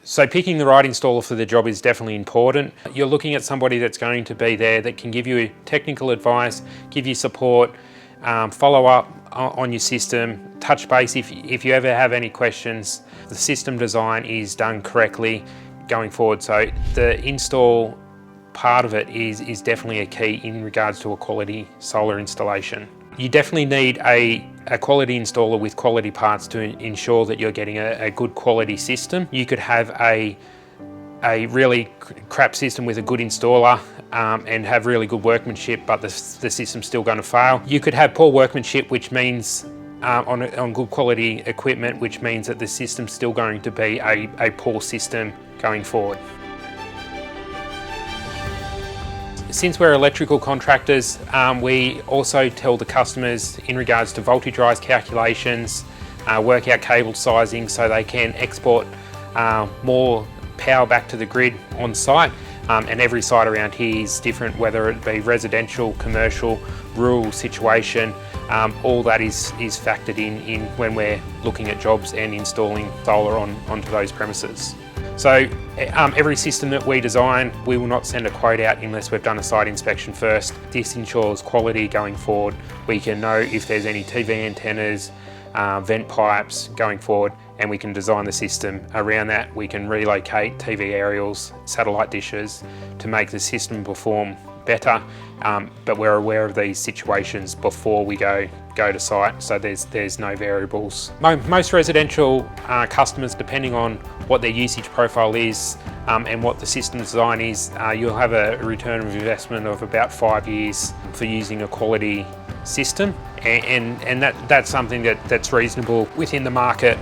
So picking the right installer for the job is definitely important. You're looking at somebody that's going to be there that can give you technical advice, give you support, follow up on your system, touch base if you ever have any questions. The system design is done correctly going forward. So the install part of it is definitely a key in regards to a quality solar installation. You definitely need a quality installer with quality parts to ensure that you're getting a good quality system. You could have a really crap system with a good installer and have really good workmanship, but the system's still going to fail. You could have poor workmanship, which means on good quality equipment, which means that the system's still going to be a poor system going forward. Since we're electrical contractors, we also tell the customers in regards to voltage rise calculations, work out cable sizing so they can export more power back to the grid on site. And every site around here is different, whether it be residential, commercial, rural situation. All that is factored in when we're looking at jobs and installing solar onto those premises. So every system that we design, we will not send a quote out unless we've done a site inspection first. This ensures quality going forward. We can know if there's any TV antennas, vent pipes going forward, and we can design the system around that. We can relocate TV aerials, satellite dishes to make the system perform better, but we're aware of these situations before we go to site, so there's no variables. Most residential customers, depending on what their usage profile is and what the system design is, you'll have a return of investment of about 5 years for using a quality system, and that's something that's reasonable within the market.